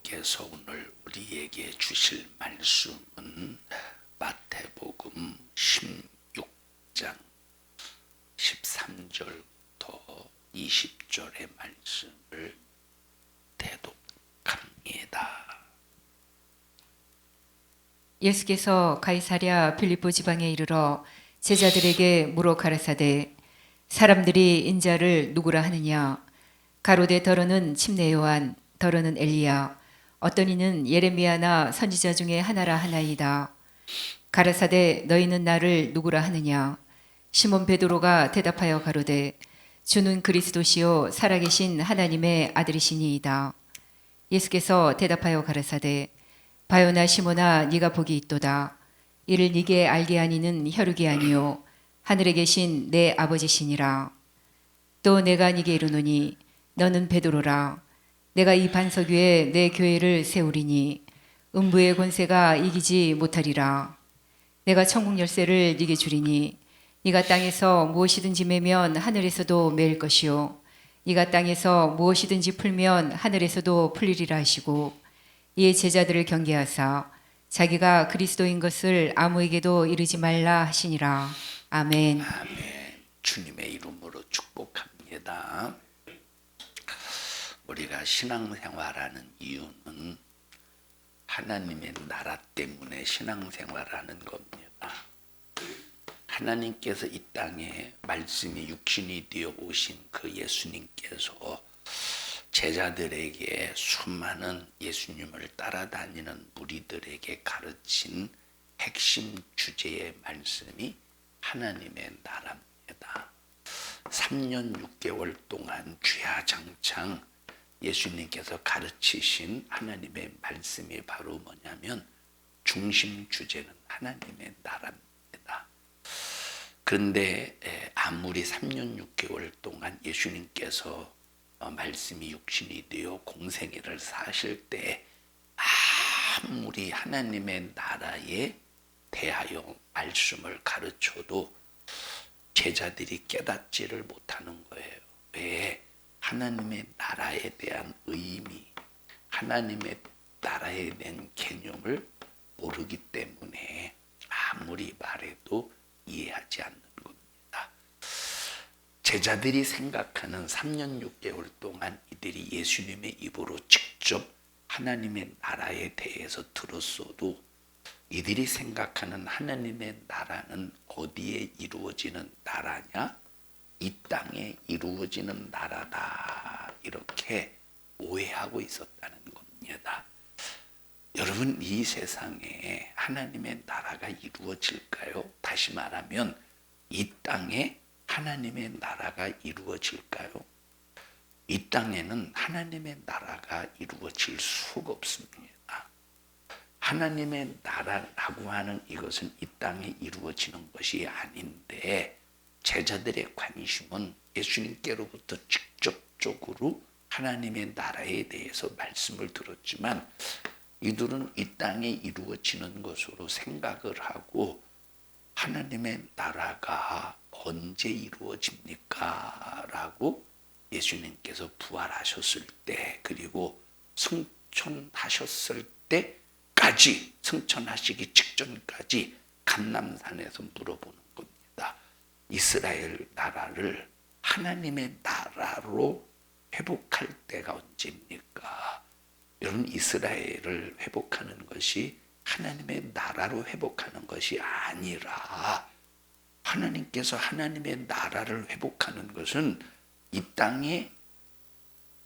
하나님께서 오늘 우리에게 주실 말씀은 마태복음 16장 13절부터 20절의 말씀을 대독합니다. 예수께서 가이사랴 빌립보 지방에 이르러 제자들에게 물어 가라사대 사람들이 인자를 누구라 하느냐 가로되 더러는 침례 요한 더러는 엘리야 어떤 이는 예레미야나 선지자 중에 하나라 하나이다. 가라사대 너희는 나를 누구라 하느냐 시몬 베드로가 대답하여 가로되 주는 그리스도시요 살아계신 하나님의 아들이시니이다. 예수께서 대답하여 가라사대 바요나 시몬아 네가 복이 있도다. 이를 네게 알게 하니는 혈육이 아니요 하늘에 계신 내 아버지시니라. 또 내가 네게 이르노니 너는 베드로라. 내가 이 반석 위에 내 교회를 세우리니 음부의 권세가 이기지 못하리라. 내가 천국 열쇠를 네게 주리니 네가 땅에서 무엇이든지 매면 하늘에서도 매일 것이요 네가 땅에서 무엇이든지 풀면 하늘에서도 풀리리라 하시고 이에 제자들을 경계하사 자기가 그리스도인 것을 아무에게도 이르지 말라 하시니라. 아멘. 아멘. 주님의 이름으로 축복합니다. 우리가 신앙생활하는 이유는 하나님의 나라 때문에 신앙생활하는 겁니다. 하나님께서 이 땅에 말씀이 육신이 되어 오신 그 예수님께서 제자들에게 수많은 예수님을 따라다니는 무리들에게 가르친 핵심 주제의 말씀이 하나님의 나라입니다. 3년 6개월 동안 주야장창 예수님께서 가르치신 하나님의 말씀이 바로 뭐냐면 중심 주제는 하나님의 나라입니다. 그런데 아무리 3년 6개월 동안 예수님께서 말씀이 육신이 되어 공생애를 사실 때 아무리 하나님의 나라에 대하여 말씀을 가르쳐도 제자들이 깨닫지를 못하는 거예요. 왜? 하나님의 나라에 대한 의미, 하나님의 나라에 대한 개념을 모르기 때문에 아무리 말해도 이해하지 않는 겁니다. 제자들이 생각하는 3년 6개월 동안 이들이 예수님의 입으로 직접 하나님의 나라에 대해서 들었어도 이들이 생각하는 하나님의 나라는 어디에 이루어지는 나라냐? 이 땅에 이루어지는 나라다. 이렇게 오해하고 있었다는 겁니다. 여러분, 이 세상에 하나님의 나라가 이루어질까요? 다시 말하면 이 땅에 하나님의 나라가 이루어질까요? 이 땅에는 하나님의 나라가 이루어질 수가 없습니다. 하나님의 나라라고 하는 이것은 이 땅에 이루어지는 것이 아닌데 제자들의 관심은 예수님께로부터 직접적으로 하나님의 나라에 대해서 말씀을 들었지만 이들은 이 땅에 이루어지는 것으로 생각을 하고 하나님의 나라가 언제 이루어집니까? 라고 예수님께서 부활하셨을 때 그리고 승천하셨을 때까지 승천하시기 직전까지 감람산에서 물어보는 겁니다. 이스라엘 나라를 하나님의 나라로 회복할 때가 언제입니까? 여러분, 이스라엘을 회복하는 것이 하나님의 나라로 회복하는 것이 아니라 하나님께서 하나님의 나라를 회복하는 것은 이 땅에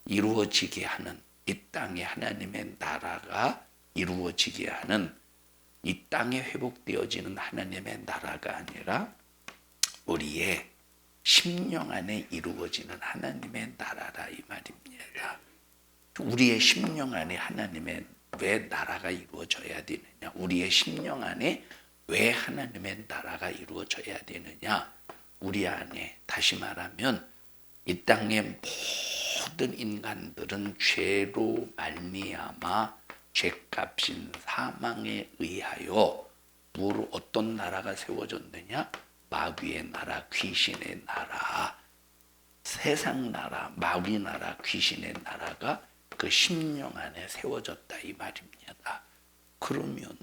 이루어지게 하는, 이 땅에 하나님의 나라가 이루어지게 하는, 이 땅에 회복되어지는 하나님의 나라가 아니라 우리의 심령 안에 이루어지는 하나님의 나라라 이 말입니다. 우리의 심령 안에 하나님의 왜 나라가 이루어져야 되느냐? 우리의 심령 안에 왜 하나님의 나라가 이루어져야 되느냐? 우리 안에 다시 말하면 이 땅의 모든 인간들은 죄로 말미암아 죄값인 사망에 의하여 어떤 나라가 세워졌느냐? 마귀의 나라, 귀신의 나라, 세상 나라, 마귀 나라, 귀신의 나라가 그 심령 안에 세워졌다 이 말입니다. 그러면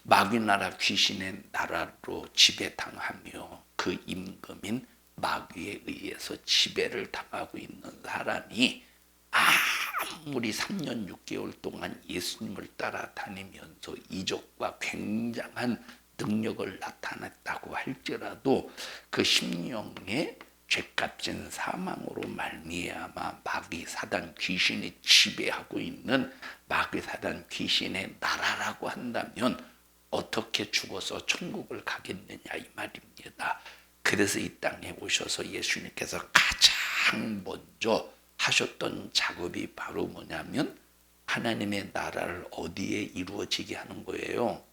마귀 나라 귀신의 나라로 지배당하며 그 임금인 마귀에 의해서 지배를 당하고 있는 사람이 아무리 3년 6개월 동안 예수님을 따라다니면서 이적과 굉장한 능력을 나타냈다고 할지라도 그 심령의 죄값진 사망으로 말미암아 마귀 사단 귀신이 지배하고 있는 마귀 사단 귀신의 나라라고 한다면 어떻게 죽어서 천국을 가겠느냐 이 말입니다. 그래서 이 땅에 오셔서 예수님께서 가장 먼저 하셨던 작업이 바로 뭐냐면 하나님의 나라를 어디에 이루어지게 하는 거예요?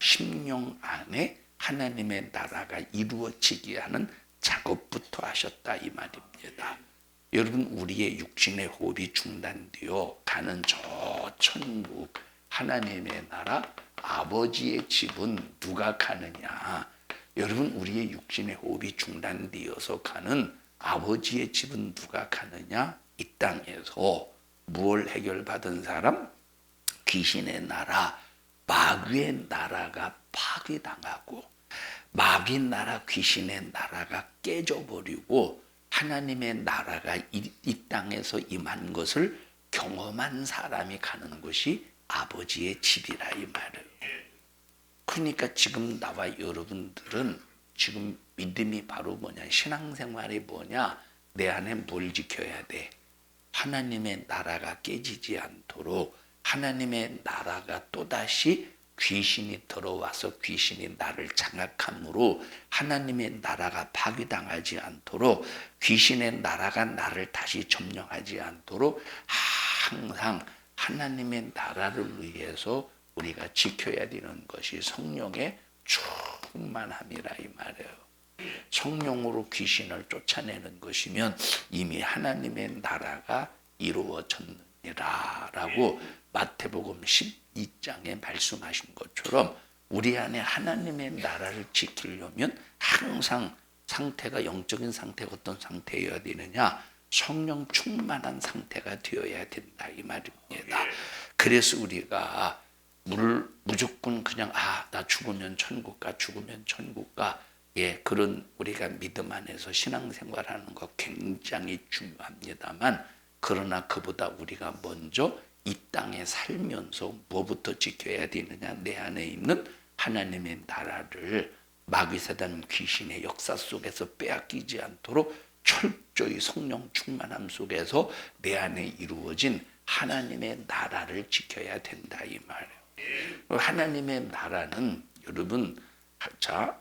심령 안에 하나님의 나라가 이루어지게 하는 작업부터 하셨다 이 말입니다. 여러분, 우리의 육신의 호흡이 중단되어 가는 저 천국 하나님의 나라 아버지의 집은 누가 가느냐? 여러분, 우리의 육신의 호흡이 중단되어서 가는 아버지의 집은 누가 가느냐? 이 땅에서 무엇을 해결받은 사람? 귀신의 나라, 마귀의 나라가 파괴당하고 마귀 나라, 귀신의 나라가 깨져버리고 하나님의 나라가 이 땅에서 임한 것을 경험한 사람이 가는 것이 아버지의 집이라 이 말이에요. 그러니까 지금 나와 여러분들은 지금 믿음이 바로 뭐냐, 신앙생활이 뭐냐, 내 안에 뭘 지켜야 돼? 하나님의 나라가 깨지지 않도록 하나님의 나라가 또다시 귀신이 들어와서 귀신이 나를 장악함으로 하나님의 나라가 파괴당하지 않도록 귀신의 나라가 나를 다시 점령하지 않도록 항상 하나님의 나라를 위해서 우리가 지켜야 되는 것이 성령의 충만함이라 이 말이에요. 성령으로 귀신을 쫓아내는 것이면 이미 하나님의 나라가 이루어졌느니라 라고 마태복음 12장에 말씀하신 것처럼 우리 안에 하나님의 나라를 지키려면 항상 상태가, 영적인 상태가 어떤 상태여야 되느냐? 성령 충만한 상태가 되어야 된다 이 말입니다. 그래서 우리가 무조건 그냥 나 죽으면 천국 가, 죽으면 천국 가, 그런 우리가 믿음 안에서 신앙생활하는 거 굉장히 중요합니다만, 그러나 그보다 우리가 먼저 이 땅에 살면서 뭐부터 지켜야 되느냐? 내 안에 있는 하나님의 나라를 마귀 사단 귀신의 역사 속에서 빼앗기지 않도록 철저히 성령 충만함 속에서 내 안에 이루어진 하나님의 나라를 지켜야 된다 이 말이에요. 하나님의 나라는 여러분, 자,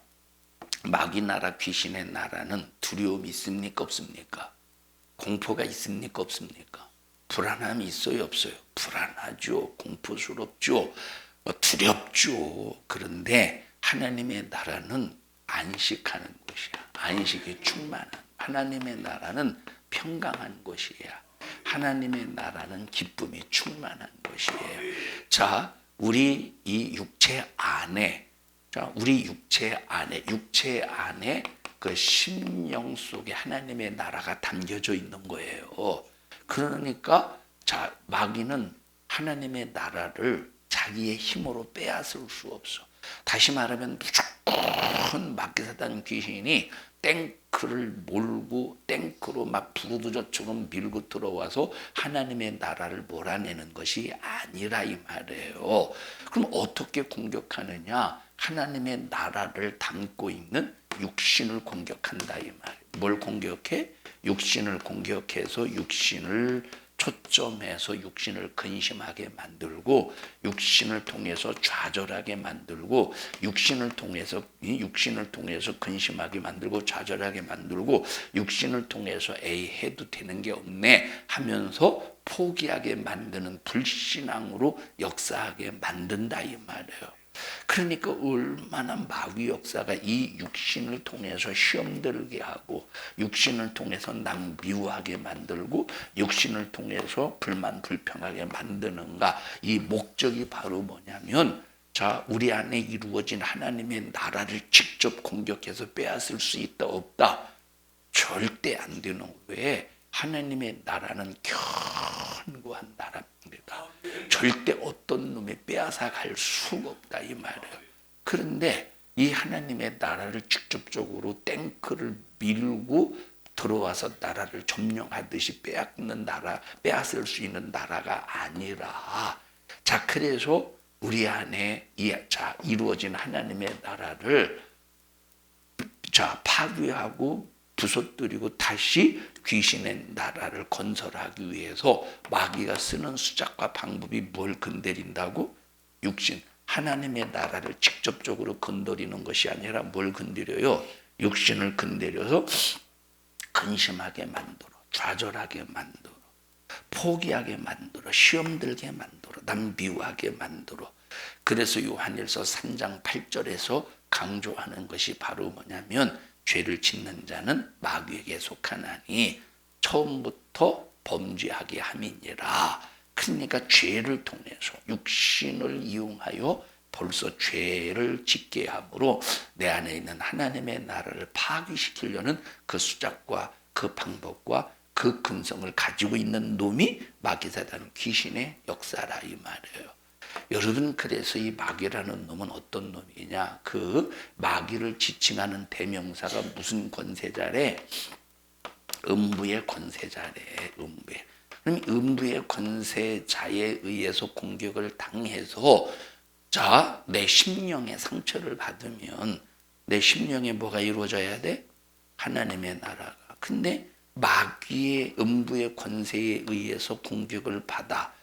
마귀 나라, 귀신의 나라는 두려움이 있습니까, 없습니까? 공포가 있습니까, 없습니까? 불안함이 있어요, 없어요? 불안하죠, 공포스럽죠, 두렵죠. 그런데 하나님의 나라는 안식하는 것이야. 안식이 충만한, 하나님의 나라는 평강한 것이야. 하나님의 나라는 기쁨이 충만한 것이에요. 자, 우리 이 육체 안에, 우리 육체 안에 그 심령 속에 하나님의 나라가 담겨져 있는 거예요. 그러니까 자, 마귀는 하나님의 나라를 자기의 힘으로 빼앗을 수 없어. 다시 말하면 무조건 마귀 사단 귀신이 탱크를 몰고 탱크로 막 부르드저처럼 밀고 들어와서 하나님의 나라를 몰아내는 것이 아니라 이 말이에요. 그럼 어떻게 공격하느냐? 하나님의 나라를 담고 있는 육신을 공격한다 이 말이에요. 뭘 공격해? 육신을 공격해서 육신을 초점해서 육신을 근심하게 만들고, 육신을 통해서 좌절하게 만들고, 육신을 통해서 근심하게 만들고 좌절하게 만들고, 육신을 통해서 에이 해도 되는 게 없네 하면서 포기하게 만드는 불신앙으로 역사하게 만든다 이 말이에요. 그러니까 얼마나 마귀 역사가 이 육신을 통해서 시험 들게 하고, 육신을 통해서 남 미워하게 만들고, 육신을 통해서 불만 불평하게 만드는가. 이 목적이 바로 뭐냐면, 자, 우리 안에 이루어진 하나님의 나라를 직접 공격해서 빼앗을 수 있다 없다? 절대 안 되는. 왜? 하나님의 나라는 견고한 견고한 나라입니다. 절대 어떤 놈이 빼앗아 갈 수가 없다 이 말이에요. 그런데 이 하나님의 나라를 직접적으로 탱크를 밀고 들어와서 나라를 점령하듯이 빼앗을 수 있는 나라가 아니라, 자, 그래서 우리 안에 이루어진 하나님의 나라를 파괴하고 부서뜨리고 다시 귀신의 나라를 건설하기 위해서 마귀가 쓰는 수작과 방법이 뭘 건드린다고? 육신, 하나님의 나라를 직접적으로 건드리는 것이 아니라 뭘 건드려요? 육신을 건드려서 근심하게 만들어, 좌절하게 만들어, 포기하게 만들어, 시험 들게 만들어, 남 미워하게 만들어. 그래서 요한일서 3장 8절에서 강조하는 것이 바로 뭐냐면, 죄를 짓는 자는 마귀에게 속하나니 처음부터 범죄하게 함이니라. 그러니까 죄를 통해서 육신을 이용하여 벌써 죄를 짓게 함으로 내 안에 있는 하나님의 나라를 파괴시키려는 그 수작과 그 방법과 그 근성을 가지고 있는 놈이 마귀사단 귀신의 역사라 이 말이에요. 여러분, 그래서 이 마귀라는 놈은 어떤 놈이냐? 그 마귀를 지칭하는 대명사가 무슨 권세자래? 음부의 권세자래. 음부의. 그럼 음부의 권세자에 의해서 공격을 당해서, 자, 내 심령의 상처를 받으면 내 심령에 뭐가 이루어져야 돼? 하나님의 나라가. 근데 마귀의 음부의 권세에 의해서 공격을 받아,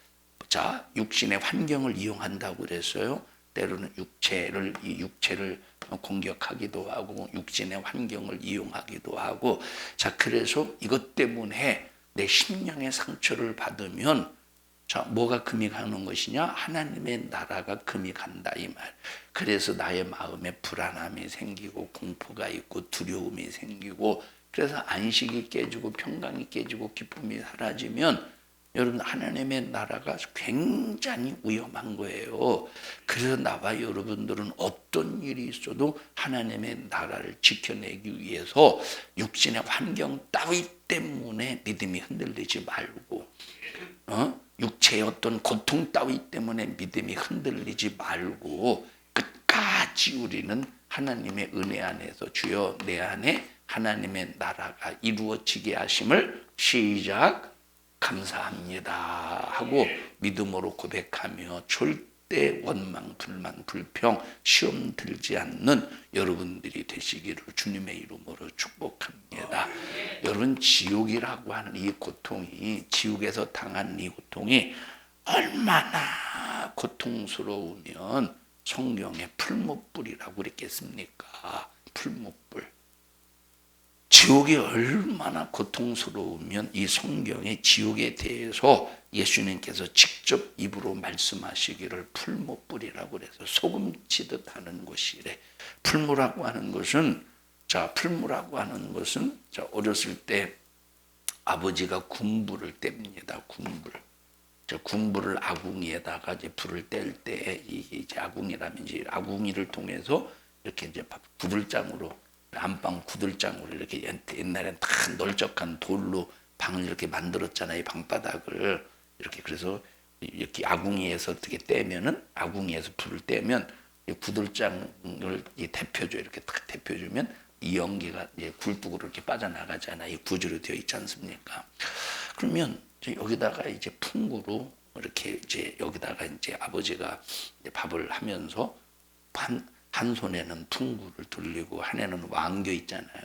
자, 육신의 환경을 이용한다고 그랬어요. 때로는 이 육체를 공격하기도 하고 육신의 환경을 이용하기도 하고. 자, 그래서 이것 때문에 내 심령의 상처를 받으면, 자, 뭐가 금이 가는 것이냐? 하나님의 나라가 금이 간다 이 말. 그래서 나의 마음에 불안함이 생기고 공포가 있고 두려움이 생기고, 그래서 안식이 깨지고 평강이 깨지고 기쁨이 사라지면 여러분, 하나님의 나라가 굉장히 위험한 거예요. 그래서 나와 여러분들은 어떤 일이 있어도 하나님의 나라를 지켜내기 위해서 육신의 환경 따위 때문에 믿음이 흔들리지 말고, 육체의 어떤 고통 따위 때문에 믿음이 흔들리지 말고 끝까지 우리는 하나님의 은혜 안에서 주여 내 안에 하나님의 나라가 이루어지게 하심을 시작 감사합니다 하고 믿음으로 고백하며 절대 원망, 불만, 불평, 시험 들지 않는 여러분들이 되시기를 주님의 이름으로 축복합니다. 여러분, 지옥이라고 하는 이 고통이, 지옥에서 당한 이 고통이 얼마나 고통스러우면 성경에 풀무불이라고 그랬겠습니까? 풀무불. 지옥이 얼마나 고통스러우면 이 성경의 지옥에 대해서 예수님께서 직접 입으로 말씀하시기를 풀무불이라고 그래서 소금 치듯 하는 곳이래. 풀무라고 하는 것은, 풀무라고 하는 것은, 어렸을 때 아버지가 군불을 뗍니다. 군불을 아궁이에다가 이제 불을 뗄 때, 이제 아궁이라면 이제 아궁이를 통해서 이렇게 이제 구들장으로, 안방 구들장으로 이렇게 옛날엔 다 널쩍한 돌로 방을 이렇게 만들었잖아요. 방바닥을 이렇게. 그래서 이렇게 아궁이에서 어떻게 떼면은, 아궁이에서 불을 떼면 구들장을 데펴줘. 이렇게 딱 데펴주면 이 연기가 이제 굴뚝으로 이렇게 빠져나가잖아요. 이 구조로 되어 있지 않습니까? 그러면 여기다가 이제 풍구로 이렇게 이제 여기다가 이제 아버지가 이제 밥을 하면서 한 손에는 풍구를 돌리고 한에는 왕겨 있잖아요.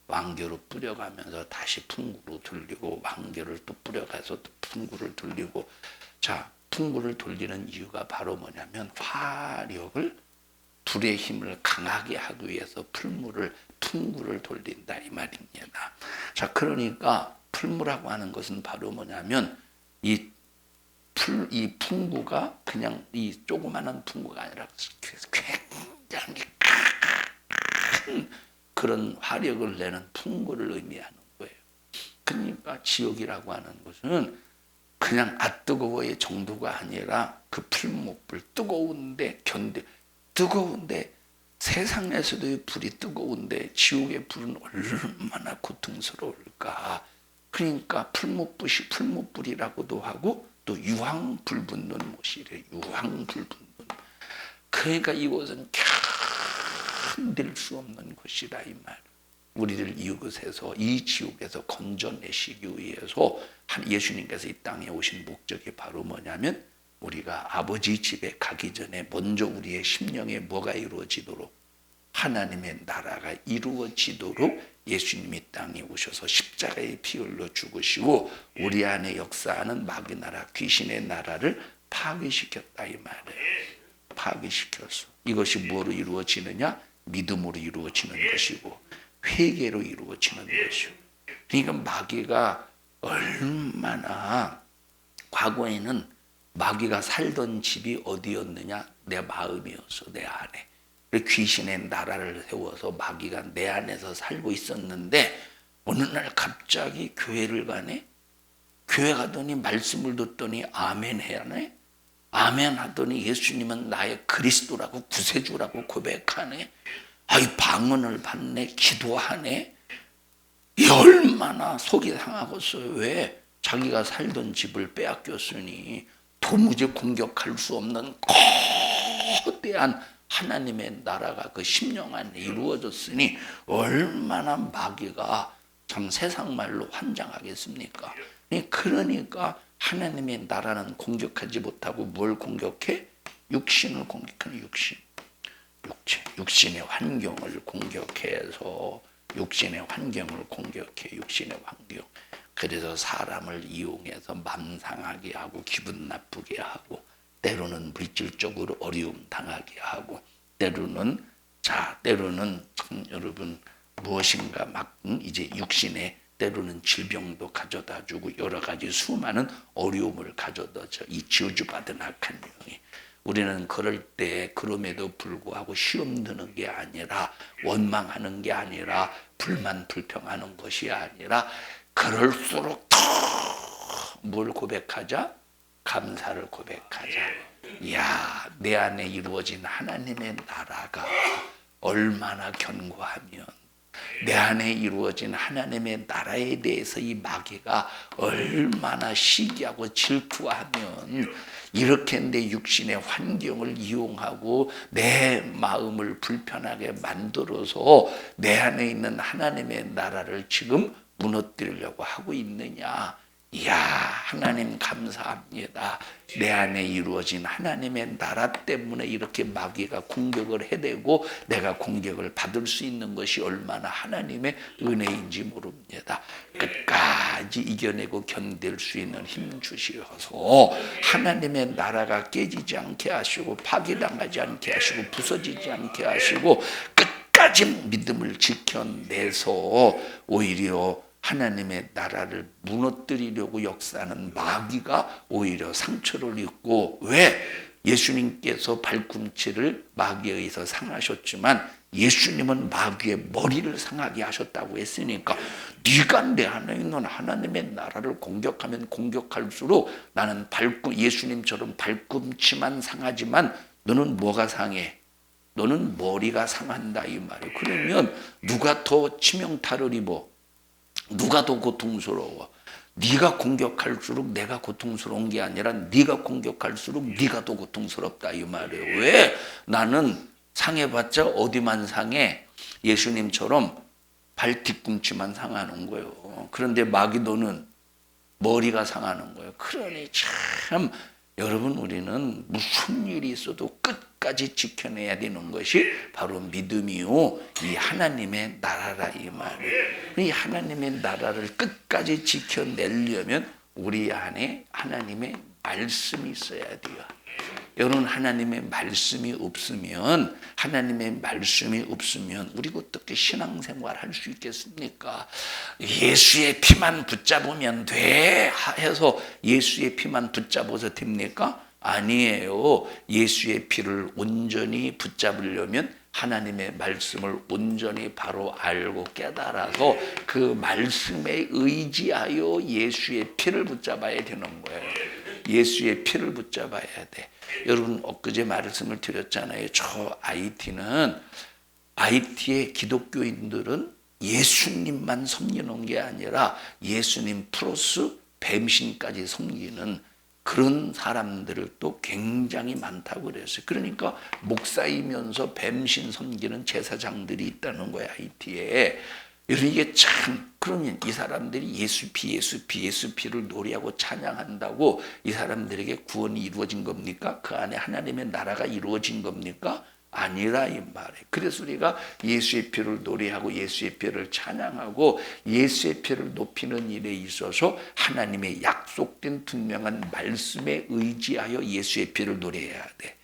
왕겨로 뿌려가면서 다시 풍구로 돌리고 왕겨를 또 뿌려가서 또 풍구를 돌리고. 자, 풍구를 돌리는 이유가 바로 뭐냐면 화력을, 불의 힘을 강하게 하기 위해서 풍구를 돌린다 이 말입니다. 자, 그러니까 풀무라고 하는 것은 바로 뭐냐면 이 풍구가 그냥 이 조그마한 풍구가 아니라 굉장히 큰 그런 화력을 내는 풍구를 의미하는 거예요. 그러니까 지옥이라고 하는 것은 그냥 뜨거워의 정도가 아니라 그 풀무불, 뜨거운데 세상에서도 불이 뜨거운데 지옥의 불은 얼마나 고통스러울까. 그러니까 풀무불이라고도 하고 또 유황불붙는 못이래. 유황불붙는. 그러니까 이곳은 견딜 수 없는 곳이다 이 말. 우리를 이곳에서, 이 지옥에서 건져내시기 위해서 예수님께서 이 땅에 오신 목적이 바로 뭐냐면, 우리가 아버지 집에 가기 전에 먼저 우리의 심령에 뭐가 이루어지도록, 하나님의 나라가 이루어지도록 예수님이 땅에 오셔서 십자가에 피 흘려 죽으시고 우리 안에 역사하는 마귀 나라, 귀신의 나라를 파괴시켰다 이 말이에요. 파괴시켰어. 이것이 뭐로 이루어지느냐? 믿음으로 이루어지는 것이고 회개로 이루어지는 것이고. 그러니까 마귀가 얼마나, 과거에는 마귀가 살던 집이 어디였느냐? 내 마음이었어. 내 안에. 귀신의 나라를 세워서 마귀가 내 안에서 살고 있었는데, 어느 날 갑자기 교회를 가네. 교회 가더니 말씀을 듣더니 아멘 해야네. 아멘 하더니 예수님은 나의 그리스도라고, 구세주라고 고백하네. 아이, 방언을 받네. 기도하네. 이 얼마나 속이 상하겠어요. 왜? 자기가 살던 집을 빼앗겼으니 도무지 공격할 수 없는 거대한 하나님의 나라가 그 심령 안에 이루어졌으니 얼마나 마귀가 참 세상 말로 환장하겠습니까? 그러니까 하나님의 나라는 공격하지 못하고 뭘 공격해? 육신을 공격하는 육신의 환경을 공격해서, 육신의 환경을 공격해. 육신의 환경. 그래서 사람을 이용해서 맘 상하게 하고 기분 나쁘게 하고, 때로는 물질적으로 어려움 당하게 하고, 때로는 참 여러분 무엇인가 막 이제 육신에 때로는 질병도 가져다 주고 여러 가지 수많은 어려움을 가져다 줘. 이 저주받은 악한 영이. 우리는 그럴 때 그럼에도 불구하고 시험 드는 게 아니라, 원망하는 게 아니라, 불만 불평하는 것이 아니라, 그럴수록 더 뭘 고백하자? 감사를 고백하자. 이야, 내 안에 이루어진 하나님의 나라가 얼마나 견고하면, 내 안에 이루어진 하나님의 나라에 대해서 이 마귀가 얼마나 시기하고 질투하면, 이렇게 내 육신의 환경을 이용하고 내 마음을 불편하게 만들어서 내 안에 있는 하나님의 나라를 지금 무너뜨리려고 하고 있느냐. 이야, 하나님 감사합니다. 내 안에 이루어진 하나님의 나라 때문에 이렇게 마귀가 공격을 해대고 내가 공격을 받을 수 있는 것이 얼마나 하나님의 은혜인지 모릅니다. 끝까지 이겨내고 견딜 수 있는 힘 주시어서 하나님의 나라가 깨지지 않게 하시고, 파괴당하지 않게 하시고, 부서지지 않게 하시고, 끝까지 믿음을 지켜내서 오히려 하나님의 나라를 무너뜨리려고 역사하는 마귀가 오히려 상처를 입고, 왜? 예수님께서 발꿈치를 마귀에 의해서 상하셨지만 예수님은 마귀의 머리를 상하게 하셨다고 했으니까, 네가 내 안에 있는 하나님의 나라를 공격하면 공격할수록 나는 예수님처럼 발꿈치만 상하지만 너는 뭐가 상해? 너는 머리가 상한다 이 말이에요. 그러면 누가 더 치명타를 입어? 누가 더 고통스러워? 네가 공격할수록 내가 고통스러운 게 아니라 네가 공격할수록 네가 더 고통스럽다 이 말이에요. 왜? 나는 상해봤자 어디만 상해? 예수님처럼 발 뒤꿈치만 상하는 거예요. 그런데 마귀도는 머리가 상하는 거예요. 그러니 참 여러분, 우리는 무슨 일이 있어도 끝까지 지켜내야 되는 것이 바로 믿음이요, 이 하나님의 나라라 이 말이에요. 이 하나님의 나라를 끝까지 지켜내려면 우리 안에 하나님의 말씀이 있어야 돼요. 여러분, 하나님의 말씀이 없으면 우리가 어떻게 신앙생활 할 수 있겠습니까? 예수의 피만 붙잡으면 돼 해서 예수의 피만 붙잡아서 됩니까? 아니에요. 예수의 피를 온전히 붙잡으려면 하나님의 말씀을 온전히 바로 알고 깨달아서 그 말씀에 의지하여 예수의 피를 붙잡아야 되는 거예요. 예수의 피를 붙잡아야 돼. 여러분, 엊그제 말씀을 드렸잖아요. 저 IT의 기독교인들은 예수님만 섬기는 게 아니라 예수님 플러스 뱀신까지 섬기는 그런 사람들도 굉장히 많다고 그랬어요. 그러니까 목사이면서 뱀신 섬기는 제사장들이 있다는 거야, 하이티에. 이게 참, 그러면 이 사람들이 예수피를 노래하고 찬양한다고 이 사람들에게 구원이 이루어진 겁니까? 그 안에 하나님의 나라가 이루어진 겁니까? 아니라 이 말에. 그래서 우리가 예수의 피를 노래하고 예수의 피를 찬양하고 예수의 피를 높이는 일에 있어서 하나님의 약속된 분명한 말씀에 의지하여 예수의 피를 노래해야 돼.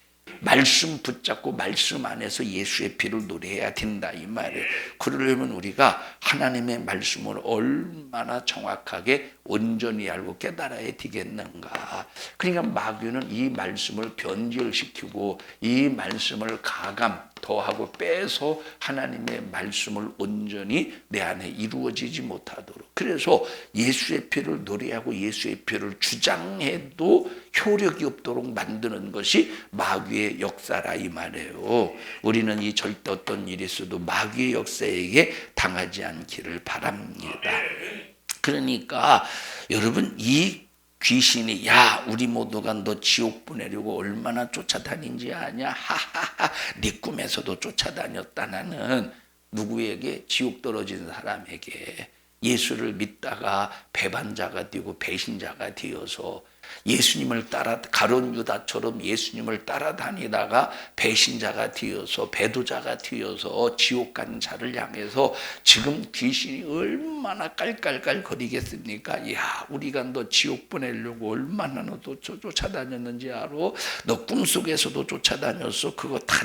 말씀 붙잡고 말씀 안에서 예수의 피를 노래해야 된다 이 말이에요. 그러려면 우리가 하나님의 말씀을 얼마나 정확하게 온전히 알고 깨달아야 되겠는가. 그러니까 마귀는 이 말씀을 변질시키고 이 말씀을 가감 더하고 빼서 하나님의 말씀을 온전히 내 안에 이루어지지 못하도록. 그래서 예수의 피를 노래하고 예수의 피를 주장해도 효력이 없도록 만드는 것이 마귀의 역사라 이 말이에요. 우리는 이 절대 어떤 일이 있어도 마귀의 역사에게 당하지 않기를 바랍니다. 그러니까 여러분, 이 귀신이 야 우리 모두가 너 지옥 보내려고 얼마나 쫓아다닌지 아냐? 하하하, 네 꿈에서도 쫓아다녔다. 나는 누구에게? 지옥 떨어진 사람에게. 예수를 믿다가 배반자가 되고 배신자가 되어서 예수님을 따라 가룟 유다처럼 예수님을 따라다니다가 배신자가 되어서 배도자가 되어서 지옥 간 자를 향해서 지금 귀신이 얼마나 깔깔깔 거리겠습니까? 야 우리가 너 지옥 보내려고 얼마나 너도 쫓아다녔는지 알아? 너 꿈속에서도 쫓아다녔어. 그거 다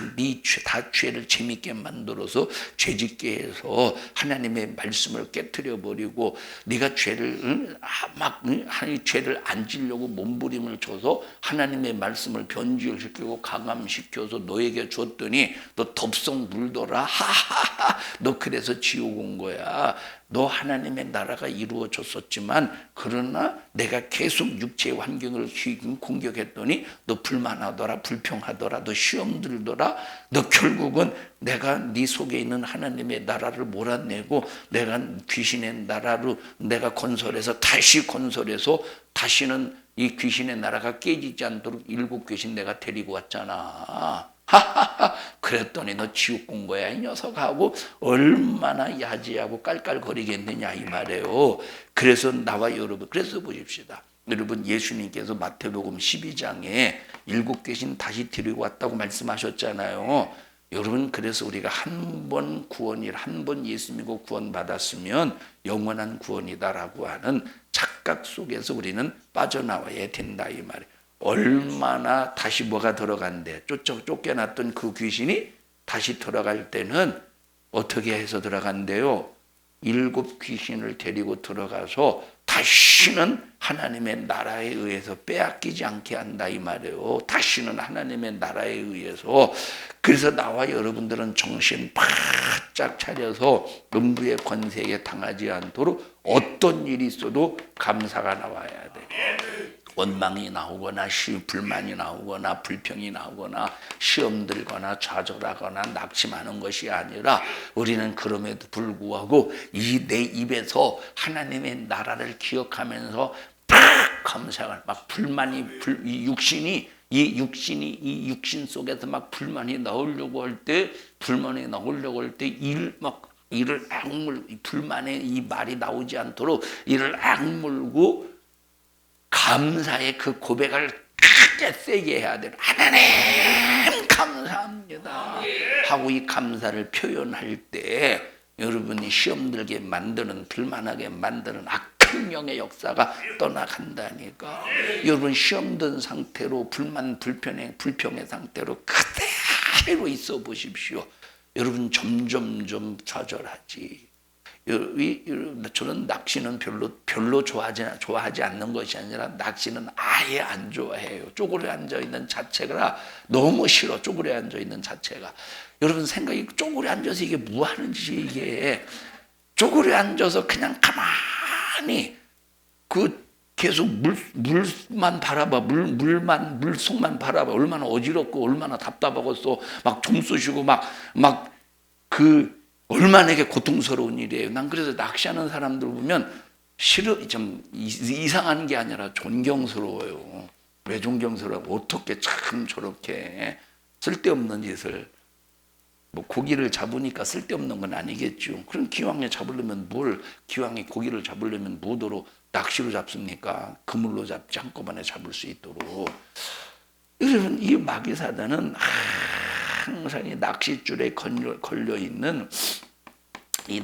죄를 재밌게 만들어서 죄짓게 해서 하나님의 말씀을 깨트려 버리고 네가 죄를 죄를 안 지려고 몸부림을 줘서 하나님의 말씀을 변질시키고 가감시켜서 너에게 줬더니 너 덥석 물더라. 하하하, 너 그래서 지옥 온 거야. 너 하나님의 나라가 이루어졌었지만 그러나 내가 계속 육체의 환경을 공격했더니 너 불만하더라, 불평하더라, 너 시험 들더라. 너 결국은 내가 네 속에 있는 하나님의 나라를 몰아내고 내가 귀신의 나라로 내가 건설해서 다시 건설해서 다시는 이 귀신의 나라가 깨지지 않도록 7 귀신 내가 데리고 왔잖아. 하하하, 그랬더니 너 지옥 온 거야 이 녀석하고 얼마나 야지하고 깔깔거리겠느냐 이 말이에요. 그래서 나와 여러분, 그래서 보십시다. 여러분, 예수님께서 마태복음 12장에 7 귀신 다시 데리고 왔다고 말씀하셨잖아요. 여러분, 그래서 우리가 한 번 예수 믿고 구원받았으면 영원한 구원이다라고 하는 착각 속에서 우리는 빠져나와야 된다 이 말이에요. 얼마나 다시 뭐가 들어간대? 쫓겨났던 그 귀신이 다시 들어갈 때는 어떻게 해서 들어간대요? 7 귀신을 데리고 들어가서 다시는 하나님의 나라에 의해서 빼앗기지 않게 한다 이 말이에요. 다시는 하나님의 나라에 의해서. 그래서 나와 여러분들은 정신 바짝 차려서 음부의 권세에 당하지 않도록 어떤 일이 있어도 감사가 나와야 돼. 원망이 나오거나 불만이 나오거나 불평이 나오거나 시험 들거나 좌절하거나 낙심하는 것이 아니라 우리는 그럼에도 불구하고 이 내 입에서 하나님의 나라를 기억하면서 막 감사를 막 이 육신 속에서 막 불만이 나오려고 할 때 이를 불만의 이 말이 나오지 않도록 이를 악물고 감사의 그 고백을 크게 세게 해야 돼요. 하나님 감사합니다 하고 이 감사를 표현할 때 여러분이 시험 들게 만드는 불만하게 만드는 악한 영의 역사가 떠나간다니까. 여러분 시험 든 상태로 불평의 상태로 그대로 있어 보십시오. 여러분 점점 좌절하지. 저는 낚시는 별로 좋아하지 않는 것이 아니라 낚시는 아예 안 좋아해요. 쪼그려 앉아 있는 자체가 너무 싫어. 쪼그려 앉아 있는 자체가. 여러분 생각이 쪼그려 앉아서 이게 뭐 하는 짓이 이게. 쪼그려 앉아서 그냥 가만히 계속 물만 바라봐. 물속만 바라봐. 얼마나 어지럽고 얼마나 답답하겠어. 막 좀 쑤시고 얼마나 이게 고통스러운 일이에요. 난 그래서 낚시하는 사람들 보면 좀 이상한 게 아니라 존경스러워요. 외종경설하고 어떻게 참 저렇게 쓸데없는 짓을, 뭐 고기를 잡으니까 쓸데없는 건 아니겠죠. 그럼 기왕에 잡으려면 뭘, 기왕에 고기를 잡으려면 뭐도로 낚시로 잡습니까? 그물로 잡지, 한꺼번에 잡을 수 있도록. 여러분, 이 마귀사단은 항상 이 낚싯줄에 걸려 있는 이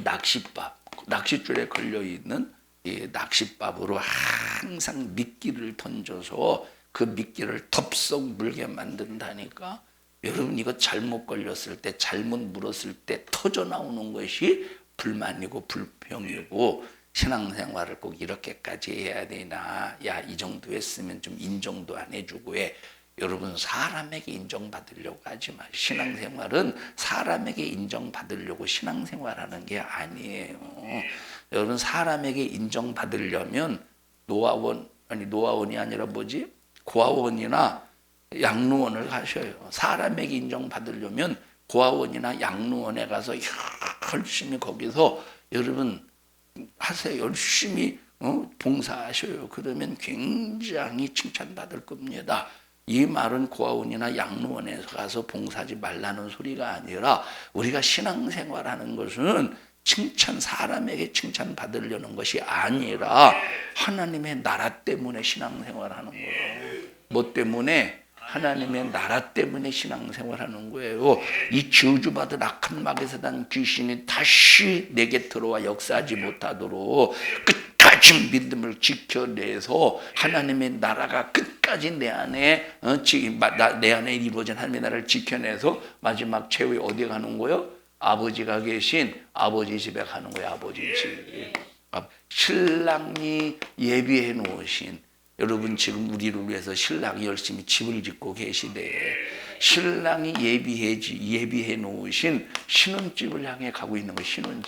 낚싯줄에 걸려 있는 이 낚싯밥으로 항상 미끼를 던져서 그 미끼를 덥석 물게 만든다니까. 여러분, 이거 잘못 걸렸을 때, 잘못 물었을 때 터져 나오는 것이 불만이고 불평이고, 신앙생활을 꼭 이렇게까지 해야 되나? 야, 이 정도 했으면 좀 인정도 안 해주고 해. 여러분, 사람에게 인정받으려고 하지 마. 신앙생활은 사람에게 인정받으려고 신앙생활하는 게 아니에요. 여러분, 사람에게 인정받으려면 노아원이 아니라 뭐지? 고아원이나 양로원을 가셔요. 사람에게 인정받으려면 고아원이나 양로원에 가서 열심히 거기서 여러분 하세요. 열심히 봉사하셔요. 그러면 굉장히 칭찬받을 겁니다. 이 말은 고아원이나 양로원에 가서 봉사하지 말라는 소리가 아니라, 우리가 신앙생활하는 것은 사람에게 칭찬받으려는 것이 아니라 하나님의 나라 때문에 신앙생활하는 거예요. 뭐 때문에? 하나님의 나라 때문에 신앙생활하는 거예요. 이 저주받은 악한 마귀사단 귀신이 다시 내게 들어와 역사하지 못하도록 끝까지 믿음을 지켜내서 하나님의 나라가 끝까지 내 안에 이루어진 하나님의 나라를 지켜내서 마지막 최후에 어디에 가는 거예요? 아버지가 계신 아버지 집에 가는 거예요. 아버지 집. 신랑이 예비해 놓으신, 여러분 지금 우리를 위해서 신랑이 열심히 집을 짓고 계시대. 신랑이 예비해 놓으신 신혼집을 향해 가고 있는 거예요.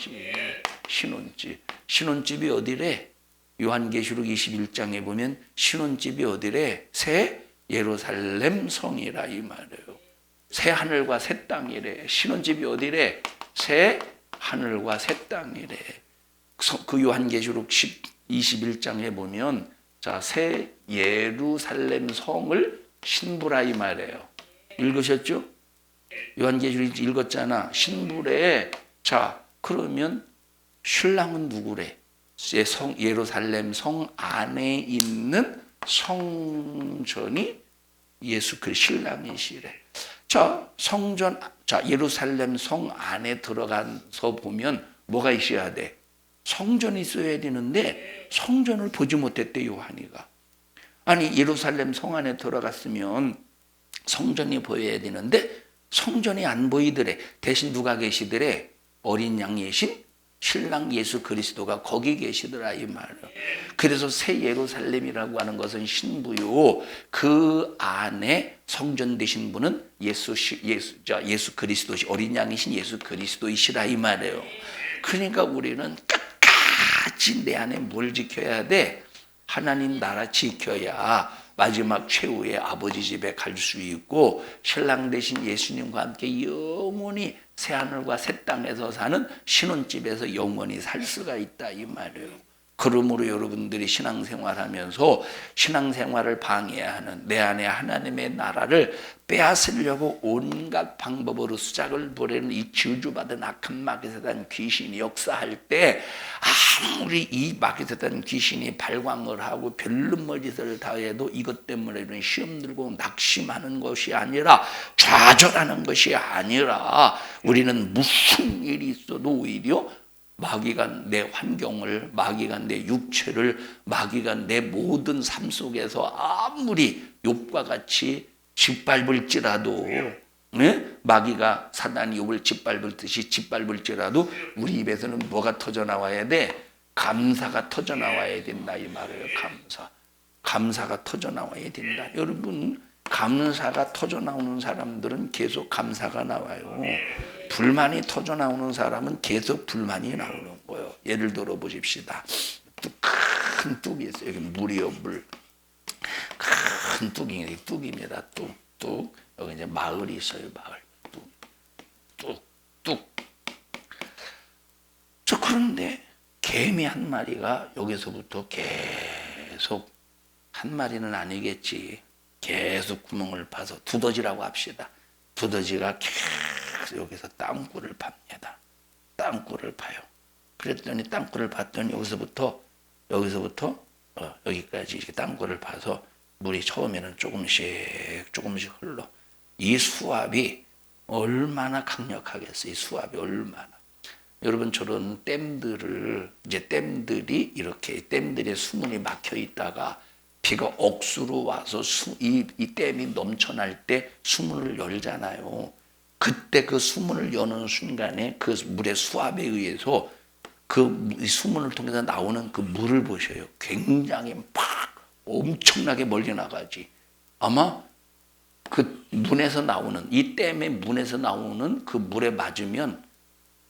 신혼집이 어디래? 요한계시록 21장에 보면 신혼집이 어디래? 새 예루살렘 성이라 이 말이에요. 새 하늘과 새 땅이래. 신혼집이 어디래? 새 하늘과 새 땅이래. 그 요한계시록 21장에 보면, 자, 새 예루살렘 성을 신부라 이 말이에요. 읽으셨죠? 요한계시록 읽었잖아. 신부래. 자, 그러면 신랑은 누구래? 예루살렘 성 안에 있는 성전이 예수 그리스도 신랑이시래. 자, 예루살렘 성 안에 들어가서 보면 뭐가 있어야 돼? 성전이 있어야 되는데 성전을 보지 못했대, 요한이가. 아니, 예루살렘 성 안에 들어갔으면 성전이 보여야 되는데 성전이 안 보이더래. 대신 누가 계시더래? 어린 양이신 신랑 예수 그리스도가 거기 계시더라 이 말이에요. 그래서 새 예루살렘이라고 하는 것은 신부요, 그 안에 성전 되신 분은 예수 그리스도, 어린 양이신 예수 그리스도이시라 이 말이에요. 그러니까 우리는 끝까지 내 안에 뭘 지켜야 돼? 하나님 나라 지켜야 마지막 최후의 아버지 집에 갈 수 있고, 신랑 되신 예수님과 함께 영원히 새하늘과 새 땅에서 사는 신혼집에서 영원히 살 수가 있다 이 말이에요. 그러므로 여러분들이 신앙생활하면서 신앙생활을 방해하는 내 안에 하나님의 나라를 빼앗으려고 온갖 방법으로 수작을 벌이는 이 저주받은 악한 마귀사단 귀신이 역사할 때, 아무리 이 마귀사단 귀신이 발광을 하고 별놈의 짓을 다 해도 이것 때문에 이런 시험 들고 낙심하는 것이 아니라, 좌절하는 것이 아니라, 우리는 무슨 일이 있어도 오히려 마귀가 내 환경을, 마귀가 내 육체를, 마귀가 내 모든 삶 속에서 아무리 욥과 같이 짓밟을지라도, 마귀가 사단이 욥을 짓밟을듯이 짓밟을지라도 우리 입에서는 뭐가 터져나와야 돼? 감사가 터져나와야 된다 이 말이에요. 감사가 터져나와야 된다. 여러분, 감사가 터져나오는 사람들은 계속 감사가 나와요. 불만이 터져나오는 사람은 계속 불만이 나오는 거예요. 예를 들어 보십시다. 큰 뚝이 있어요. 여기 물이요, 물. 큰 뚝입니다. 뚝. 여기 이제 마을이 있어요. 마을. 뚝. 저 그런데 개미 한 마리가 여기서부터 계속, 한 마리는 아니겠지. 계속 구멍을 파서 두더지라고 합시다. 두더지가 계속 여기서 땅굴을 팝니다. 땅굴을 파요. 그랬더니 땅굴을 봤더니 여기서부터 여기까지 이렇게 땅굴을 파서 물이 처음에는 조금씩 흘러. 이 수압이 얼마나 강력하겠어요. 이 수압이 얼마나. 여러분 저런 댐들을 댐들이 이렇게 댐들의 수문이 막혀 있다가 비가 억수로 와서 이 댐이 넘쳐날 때 수문을 열잖아요. 그때 그 수문을 여는 순간에 그 물의 수압에 의해서 그 수문을 통해서 나오는 그 물을 보셔요. 굉장히 막 엄청나게 멀리 나가지. 아마 그 문에서 나오는 이 댐의 문에서 나오는 그 물에 맞으면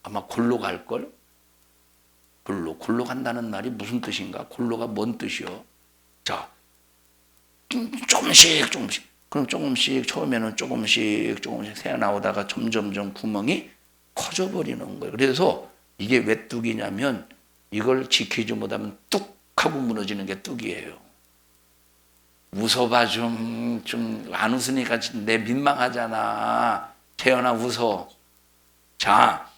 아마 골로 갈걸? 골로 간다는 말이 무슨 뜻인가? 골로가 뭔 뜻이요? 자, 조금씩 그럼 조금씩 처음에는 조금씩 새어나오다가 점점 구멍이 커져버리는 거예요. 그래서 이게 왜 뚝이냐면 이걸 지키지 못하면 뚝 하고 무너지는 게 뚝이에요. 웃어봐 좀 안 웃으니까 내 민망하잖아. 태연아 웃어. 자,